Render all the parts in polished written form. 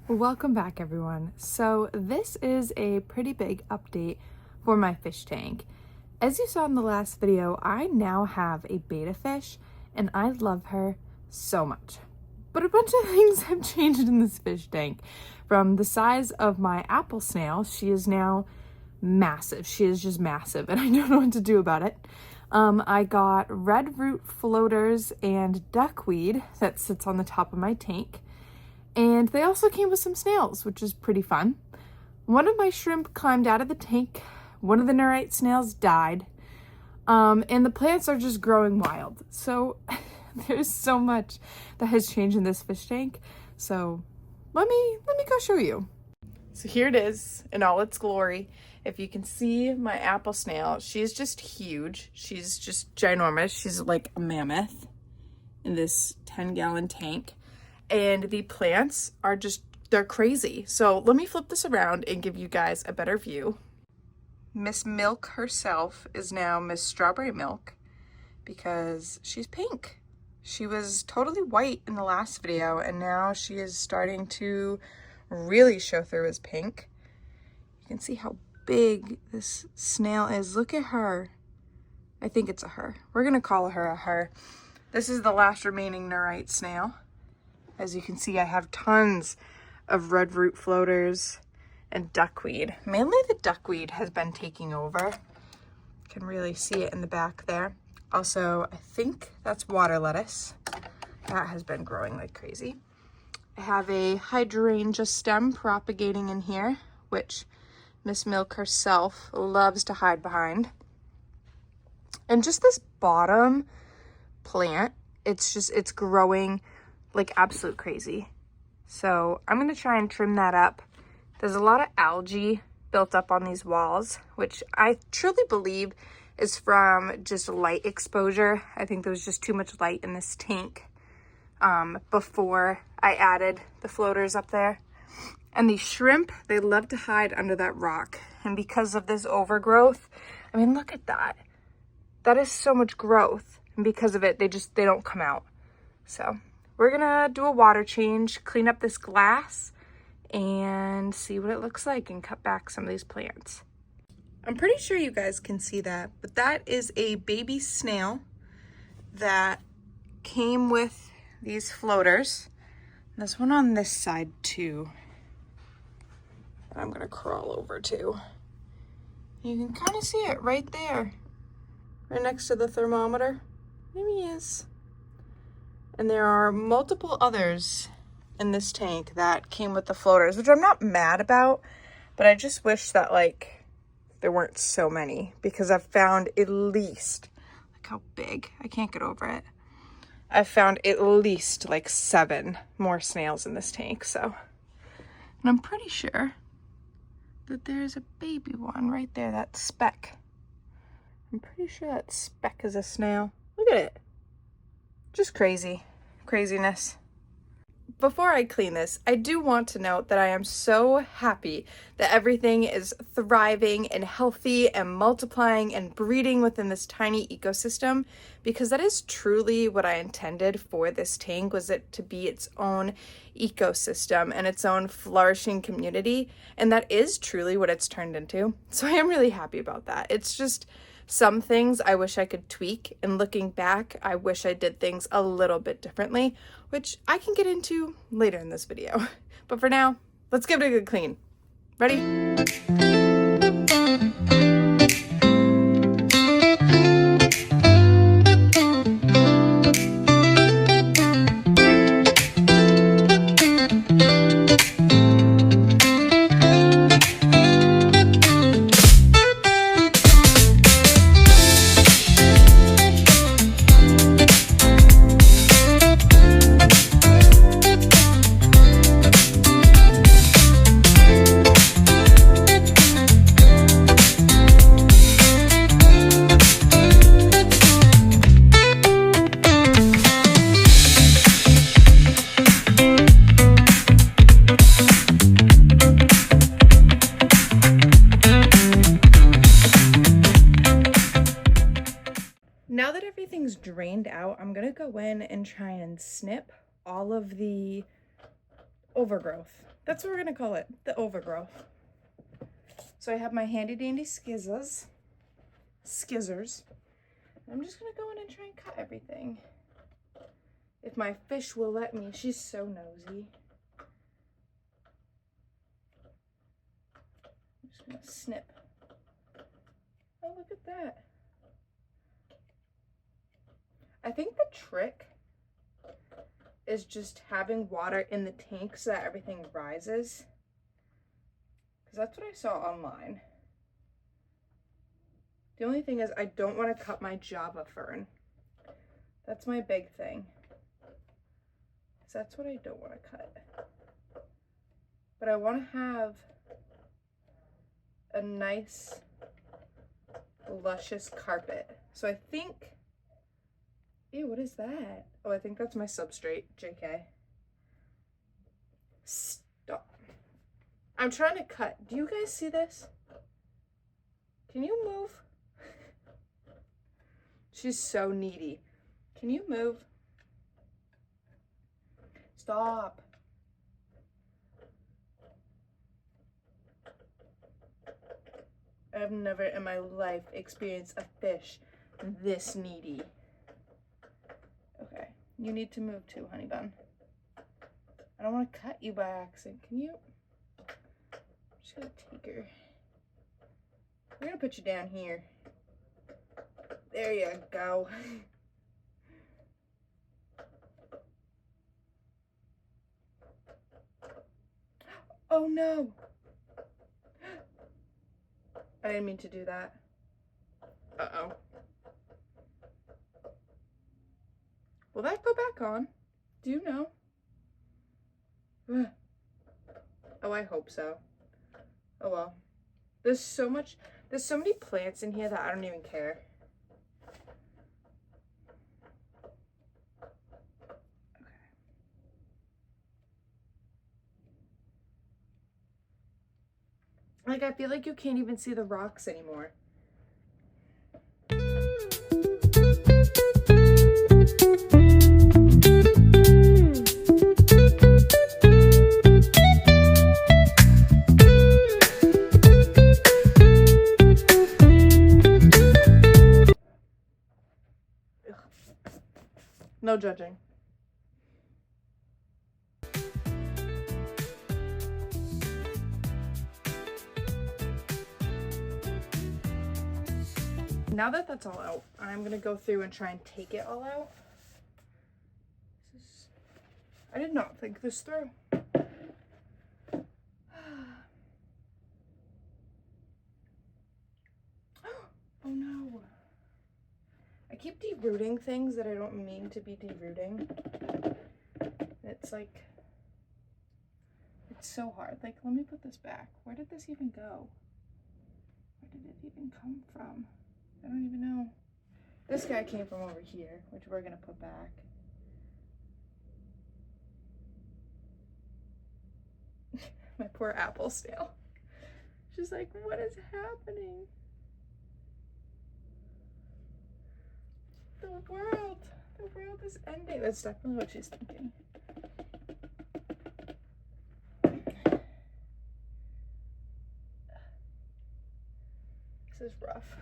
Welcome back, everyone. So this is a pretty big update for my fish tank. As you saw in the last video, I now have a betta fish and I love her so much. But a bunch of things have changed in this fish tank. From the size of my apple snail, she is now massive. She is just massive and I don't know what to do about it. I got red root floaters and duckweed that sits on the top of my tank. And they also came with some snails, which is pretty fun. One of my shrimp climbed out of the tank. One of the nerite snails died. And the plants are just growing wild. So there's so much that has changed in this fish tank. So let me go show you. So here it is in all its glory. If you can see my apple snail, she's just huge. She's just ginormous. She's like a mammoth in this 10-gallon tank. And the plants are just, they're crazy. So let me flip this around and give you guys a better view. Miss Milk herself is now Miss Strawberry Milk because she's pink. She was totally white in the last video and now she is starting to really show through as pink. You can see how big this snail is. Look at her. I think it's a her. We're gonna call her a her. This is the last remaining nerite snail. As you can see, I have tons of red root floaters and duckweed. Mainly the duckweed has been taking over. You can really see it in the back there. Also, I think that's water lettuce. That has been growing like crazy. I have a hydrangea stem propagating in here, which Miss Milk herself loves to hide behind. And just this bottom plant, it's growing like absolute crazy. So I'm gonna try and trim that up. There's a lot of algae built up on these walls, which I truly believe is from just light exposure. I think there was just too much light in this tank before I added the floaters up there. And these shrimp, they love to hide under that rock. And because of this overgrowth, I mean, look at that. That is so much growth. And because of it, they don't come out. So we're gonna do a water change, clean up this glass, and see what it looks like and cut back some of these plants. I'm pretty sure you guys can see that, but that is a baby snail that came with these floaters. There's one on this side too, that I'm gonna crawl over to. You can kind of see it right there, right next to the thermometer. There he is. And there are multiple others in this tank that came with the floaters, which I'm not mad about, but I just wish that like there weren't so many because I've found at least, look how big, I can't get over it. I've found at least like 7 more snails in this tank, so. And I'm pretty sure that there's a baby one right there, that speck. I'm pretty sure that speck is a snail. Look at it. Just craziness. Before I clean this, I do want to note that I am so happy that everything is thriving and healthy and multiplying and breeding within this tiny ecosystem, because that is truly what I intended for this tank, was it to be its own ecosystem and its own flourishing community, and that is truly what it's turned into. So I am really happy about that. It's just some things I wish I could tweak, and looking back, I wish I did things a little bit differently, which I can get into later in this video. But for now, let's give it a good clean. Ready? Now that everything's drained out, I'm gonna go in and try and snip all of the overgrowth That's what we're gonna call it, the overgrowth. So I have my handy dandy skizzers. I'm just gonna go in and try and cut everything. If my fish will let me. She's so nosy. I'm just gonna snip. Oh, look at that. I think the trick is just having water in the tank so that everything rises. Because that's what I saw online. The only thing is I don't want to cut my Java fern. That's my big thing. So that's what I don't want to cut. But I want to have a nice, luscious carpet. So I think, ew, what is that? Oh, I think that's my substrate, JK. Stop. I'm trying to cut. Do you guys see this? Can you move? She's so needy. Can you move? Stop. I've never in my life experienced a fish this needy. Okay, you need to move too, honey bun. I don't want to cut you by accident. Can you? I'm just gonna take her. We're gonna put you down here. There you go. Oh no! I didn't mean to do that. Uh-oh. Will that go back on? Do you know? Ugh. Oh, I hope so. Oh well. There's so many plants in here that I don't even care. Okay. Like, I feel like you can't even see the rocks anymore. No judging. Now that that's all out, I'm gonna go through and try and take it all out. I did not think this through. Oh no. I keep derooting things that I don't mean to be derooting. It's like, it's so hard. Like, let me put this back. Where did this even go? Where did it even come from? I don't even know. This guy came from over here, which we're gonna put back. My poor apple snail. She's like, what is happening? The world is ending. That's definitely what she's thinking. This is rough.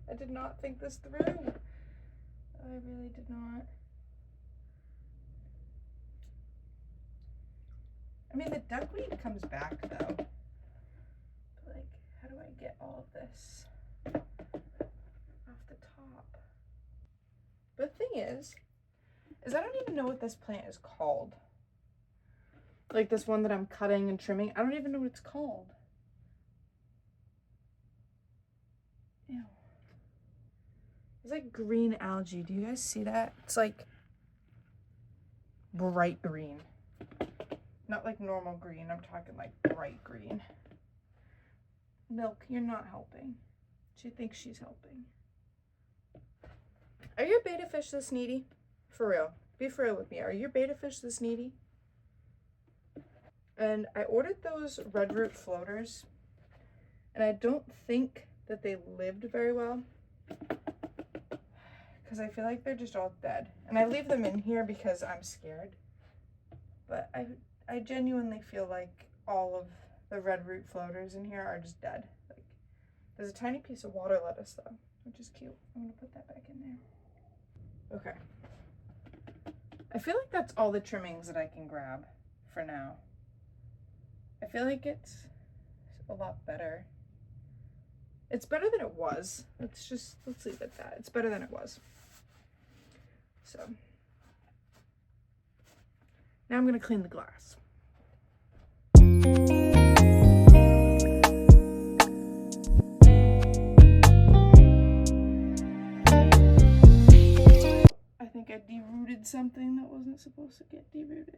I did not think this through. I really did not. I mean, the duckweed comes back though. But like, how do I get all of this off the top? The thing is I don't even know what this plant is called. Like this one that I'm cutting and trimming, I don't even know what it's called. Ew. It's like green algae. Do you guys see that? It's like bright green. Not like normal green. I'm talking like bright green. Milk, you're not helping. She thinks she's helping. Are your betta fish this needy? For real. Be for real with me. Are your betta fish this needy? And I ordered those red root floaters. And I don't think that they lived very well. Because I feel like they're just all dead. And I leave them in here because I'm scared. But I genuinely feel like all of the red root floaters in here are just dead. Like, there's a tiny piece of water lettuce though, which is cute. I'm gonna put that back in there. Okay. I feel like that's all the trimmings that I can grab for now. I feel like it's a lot better. It's better than it was. Let's leave it at that. It's better than it was. So now I'm gonna clean the glass. I think I derooted something that wasn't supposed to get derooted.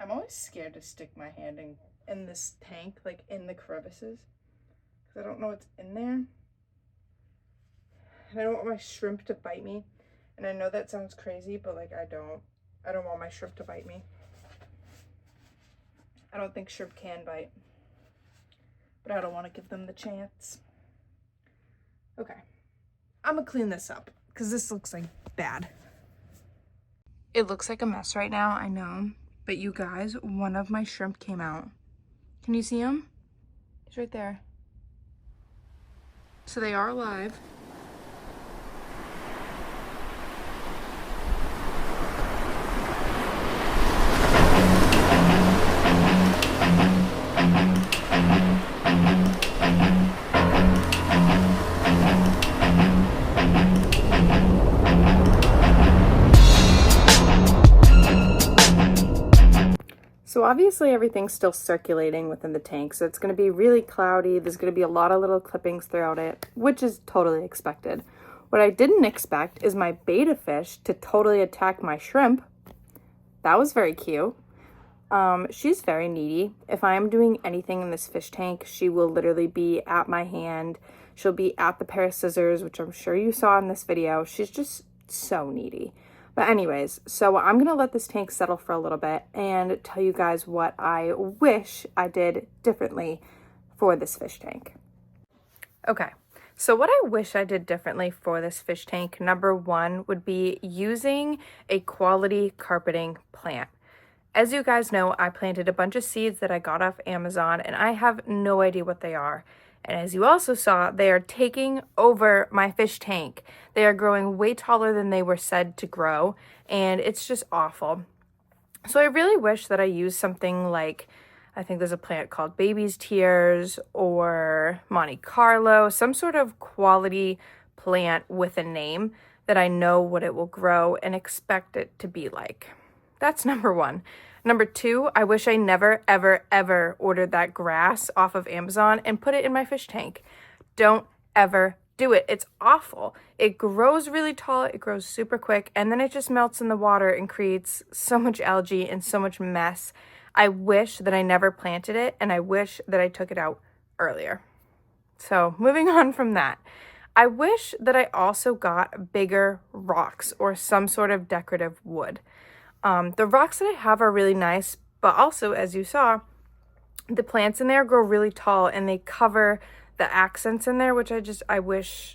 I'm always scared to stick my hand in this tank, like in the crevices, because I don't know what's in there. And I don't want my shrimp to bite me. And I know that sounds crazy, but like I don't want my shrimp to bite me. I don't think shrimp can bite, but I don't want to give them the chance. Okay, I'm gonna clean this up because this looks like bad. It looks like a mess right now, I know, but you guys, one of my shrimp came out. Can you see him? He's right there. So they are alive. So obviously everything's still circulating within the tank, so it's going to be really cloudy. There's going to be a lot of little clippings throughout it, which is totally expected. What I didn't expect is my betta fish to totally attack my shrimp. That was very cute. She's very needy. If I am doing anything in this fish tank, she will literally be at my hand. She'll be at the pair of scissors, which I'm sure you saw in this video. She's just so needy. But anyways, so I'm going to let this tank settle for a little bit and tell you guys what I wish I did differently for this fish tank. Okay, so what I wish I did differently for this fish tank, number one, would be using a quality carpeting plant. As you guys know, I planted a bunch of seeds that I got off Amazon, and I have no idea what they are. And as you also saw, they are taking over my fish tank. They are growing way taller than they were said to grow, and it's just awful. So I really wish that I used something like, I think there's a plant called Baby's Tears or Monte Carlo, some sort of quality plant with a name that I know what it will grow and expect it to be like. That's number one. Number two, I wish I never, ever, ever ordered that grass off of Amazon and put it in my fish tank. Don't ever do it. It's awful. It grows really tall, it grows super quick, and then it just melts in the water and creates so much algae and so much mess. I wish that I never planted it, and I wish that I took it out earlier. So moving on from that, I wish that I also got bigger rocks or some sort of decorative wood. The rocks that I have are really nice, but also, as you saw, the plants in there grow really tall and they cover the accents in there, which I wish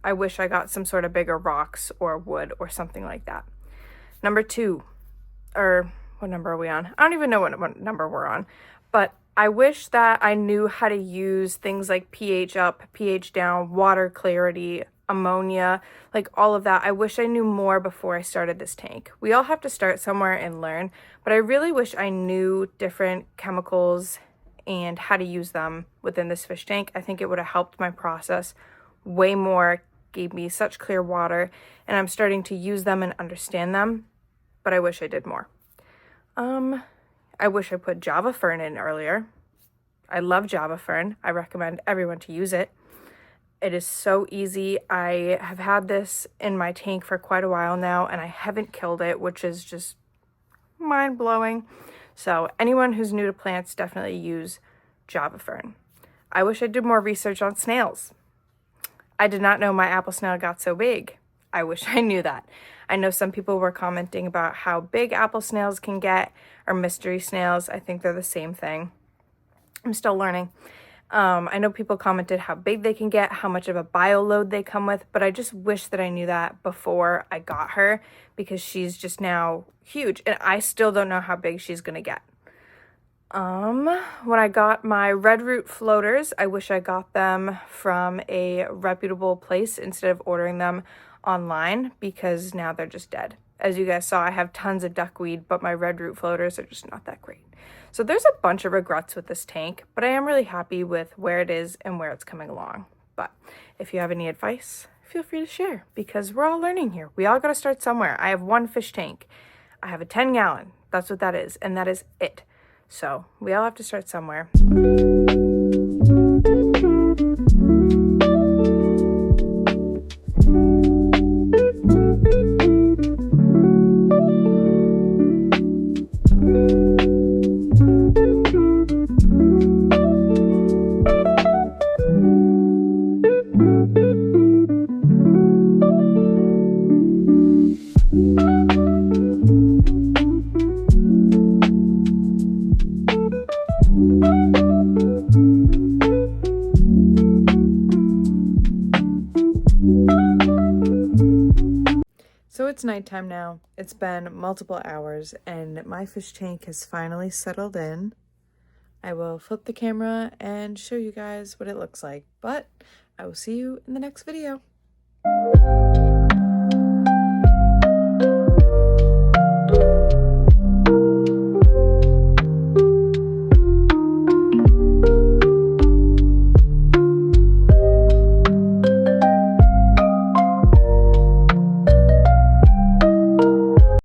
I got some sort of bigger rocks or wood or something like that. Number two, or what number are we on? I don't even know what number we're on, but I wish that I knew how to use things like pH up, pH down, water clarity, ammonia, like all of that. I wish I knew more before I started this tank. We all have to start somewhere and learn, but I really wish I knew different chemicals and how to use them within this fish tank. I think it would have helped my process way more, gave me such clear water, and I'm starting to use them and understand them, but I wish I did more. I wish I put Java Fern in earlier. I love Java Fern. I recommend everyone to use it. It is so easy. I have had this in my tank for quite a while now, and I haven't killed it, which is just mind-blowing. So anyone who's new to plants, definitely use Java Fern. I wish I did more research on snails. I did not know my apple snail got so big. I wish I knew that. I know some people were commenting about how big apple snails can get, or mystery snails. I think they're the same thing. I'm still learning. I know people commented how big they can get, how much of a bio load they come with, but I just wish that I knew that before I got her, because she's just now huge and I still don't know how big she's gonna get. When I got my red root floaters, I wish I got them from a reputable place instead of ordering them online, because now they're just dead. As you guys saw, I have tons of duckweed, but my red root floaters are just not that great. So there's a bunch of regrets with this tank, but I am really happy with where it is and where it's coming along. But if you have any advice, feel free to share, because we're all learning here. We all got to start somewhere. I have one fish tank. I have a 10-gallon. That's what that is, and that is it. So we all have to start somewhere. So it's nighttime now. It's been multiple hours and my fish tank has finally settled in. I will flip the camera and show you guys what it looks like, but I will see you in the next video.